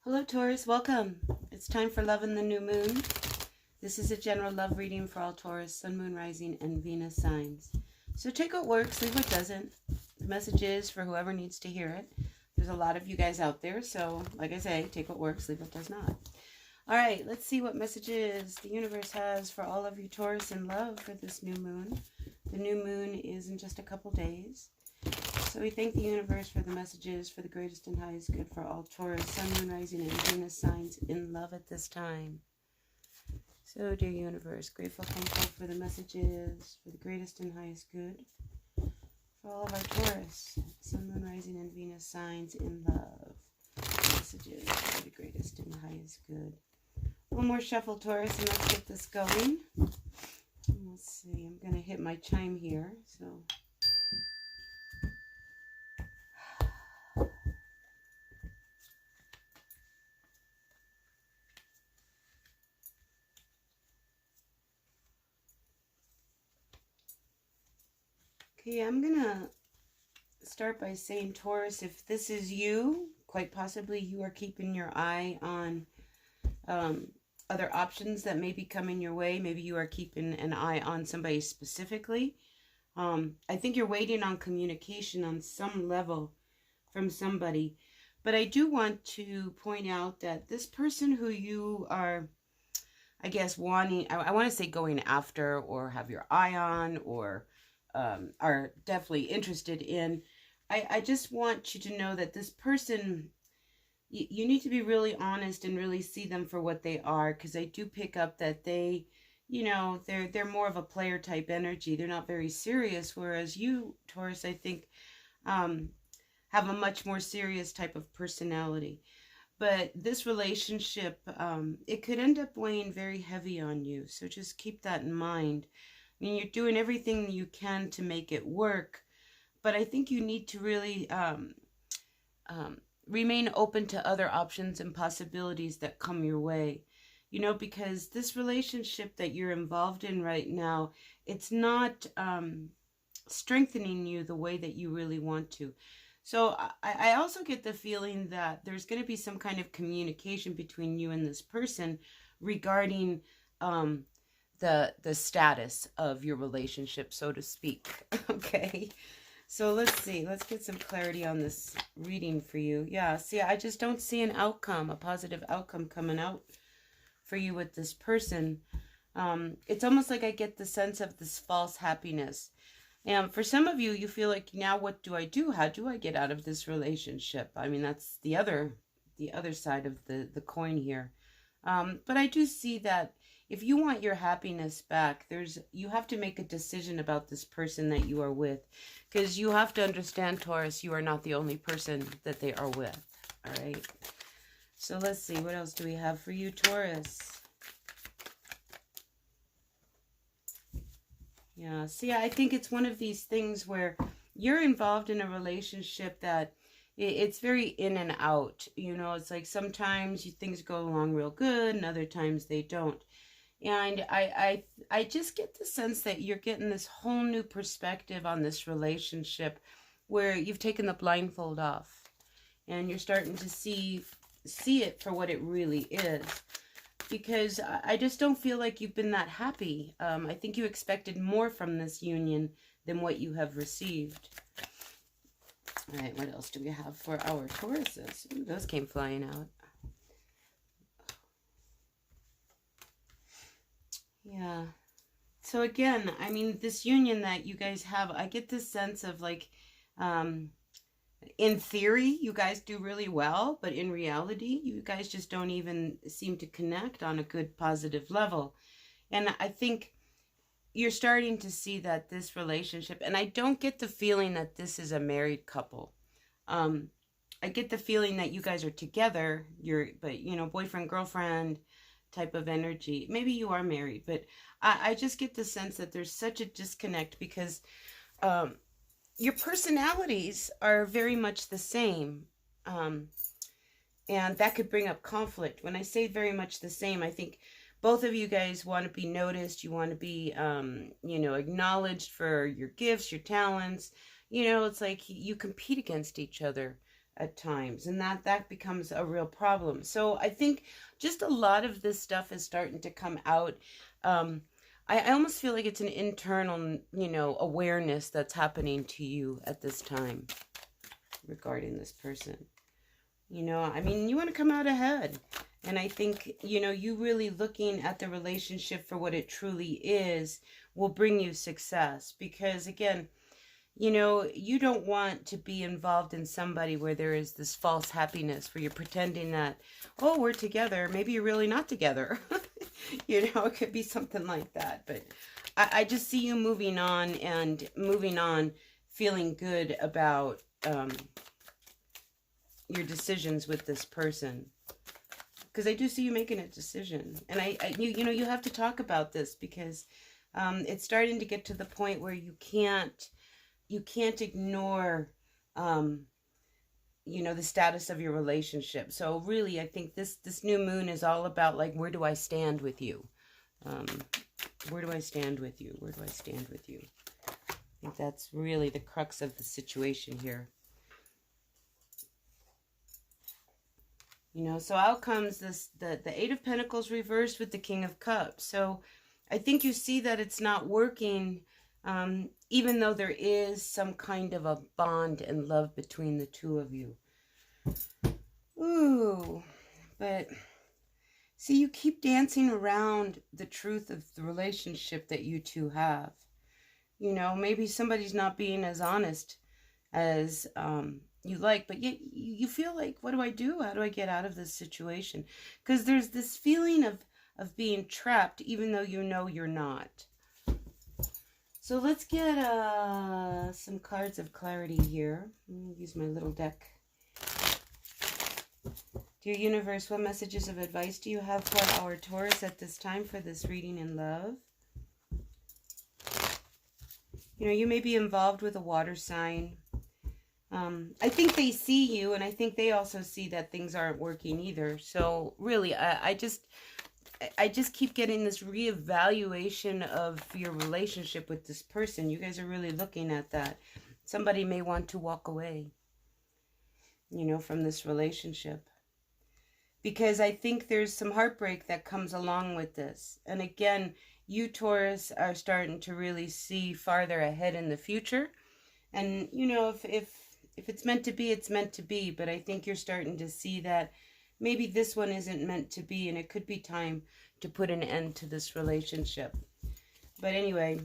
Hello Taurus, welcome. It's time for love in the new moon. This is a general love reading for all Taurus, Sun, Moon, Rising, and Venus signs. So take what works, leave what doesn't. The message is for whoever needs to hear it. There's a lot of you guys out there, so like I say, take what works, leave what does not. All right, let's see what messages the universe has for all of you Taurus in love for this new moon. The new moon is in just a couple days. So we thank the universe for the messages for the greatest and highest good for all Taurus, Sun, Moon, Rising, and Venus signs in love at this time. So, dear universe, grateful, thankful for the messages for the greatest and highest good for all of our Taurus, Sun, Moon, Rising, and Venus signs in love. Messages for the greatest and highest good. One more shuffle, Taurus, and let's get this going. Let's see, I'm going to hit my chime here, so... Okay, I'm going to start by saying, Taurus, if this is you, quite possibly you are keeping your eye on other options that may be coming your way. Maybe you are keeping an eye on somebody specifically. I think you're waiting on communication on some level from somebody. But I do want to point out that this person who you are, I guess, wanting, I want to say going after or have your eye on or... are definitely interested in, I just want you to know that this person, you need to be really honest and really see them for what they are, because I do pick up that they, you know, they're more of a player type energy. They're not very serious, whereas you, Taurus, I think, have a much more serious type of personality. But this relationship, it could end up weighing very heavy on you, so just keep that in mind. I mean, you're doing everything you can to make it work, but I think you need to really remain open to other options and possibilities that come your way. You know, because this relationship that you're involved in right now, it's not strengthening you the way that you really want to. So I also get the feeling that there's going to be some kind of communication between you and this person regarding... the status of your relationship, so to speak. Okay, so let's see, let's get some clarity on this reading for you. Yeah, see, I just don't see an outcome, a positive outcome coming out for you with this person. It's almost like I get the sense of this false happiness. And for some of you, you feel like, now what do I do? How do I get out of this relationship? I mean, that's the other side of the coin here. But I do see that if you want your happiness back, you have to make a decision about this person that you are with. Because you have to understand, Taurus, you are not the only person that they are with. All right. So let's see. What else do we have for you, Taurus? Yeah. See, I think it's one of these things where you're involved in a relationship that it's very in and out. You know, it's like sometimes things go along real good and other times they don't. And I just get the sense that you're getting this whole new perspective on this relationship where you've taken the blindfold off and you're starting to see it for what it really is. Because I just don't feel like you've been that happy. I think you expected more from this union than what you have received. All right, what else do we have for our Tauruses? Ooh, those came flying out. Yeah. So again, I mean, this union that you guys have, I get this sense of like, in theory, you guys do really well, but in reality, you guys just don't even seem to connect on a good, positive level. And I think you're starting to see that this relationship, and I don't get the feeling that this is a married couple. I get the feeling that you guys are together, but you know, boyfriend, girlfriend type of energy. Maybe you are married, but I just get the sense that there's such a disconnect because your personalities are very much the same. And that could bring up conflict. When I say very much the same, I think both of you guys want to be noticed. You want to be, you know, acknowledged for your gifts, your talents. You know, it's like you compete against each other. at times, and that becomes a real problem. So I think just a lot of this stuff is starting to come out. I almost feel like it's an internal, you know, awareness that's happening to you at this time regarding this person. You know, I mean, you want to come out ahead. And I think, you know, you really looking at the relationship for what it truly is will bring you success. Because, again, you know, you don't want to be involved in somebody where there is this false happiness, where you're pretending that, oh, we're together. Maybe you're really not together. You know, it could be something like that. But I just see you moving on and moving on, feeling good about your decisions with this person. Because I do see you making a decision. And you know, you have to talk about this, because it's starting to get to the point where you can't ignore, you know, the status of your relationship. So really, I think this new moon is all about, like, where do I stand with you? Where do I stand with you? Where do I stand with you? I think that's really the crux of the situation here. You know, so out comes the Eight of Pentacles reversed with the King of Cups. So I think you see that it's not working, even though there is some kind of a bond and love between the two of you. Ooh, but see, you keep dancing around the truth of the relationship that you two have. You know, maybe somebody's not being as honest as you like, but yet you feel like, what do I do? How do I get out of this situation? Because there's this feeling of being trapped, even though you know you're not. So let's get some cards of clarity here. I'm gonna use my little deck. Dear Universe, what messages of advice do you have for our Taurus at this time for this reading in love? You know, you may be involved with a water sign. I think they see you, and I think they also see that things aren't working either. So really, I just keep getting this reevaluation of your relationship with this person. You guys are really looking at that. Somebody may want to walk away, you know, from this relationship. Because I think there's some heartbreak that comes along with this. And again, you Taurus are starting to really see farther ahead in the future. And, you know, if it's meant to be, it's meant to be. But I think you're starting to see that maybe this one isn't meant to be, and it could be time to put an end to this relationship. But anyway,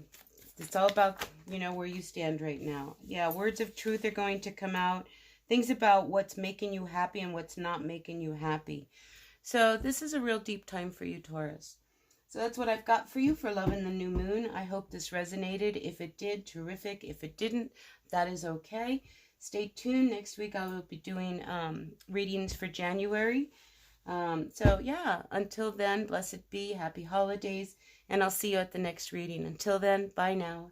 it's all about, you know, where you stand right now. Yeah, words of truth are going to come out. Things about what's making you happy and what's not making you happy. So this is a real deep time for you, Taurus. So that's what I've got for you for love in the new moon. I hope this resonated. If it did, terrific. If it didn't, that is okay. Stay tuned. Next week I will be doing readings for January. So yeah, until then, blessed be, happy holidays, and I'll see you at the next reading. Until then, bye now.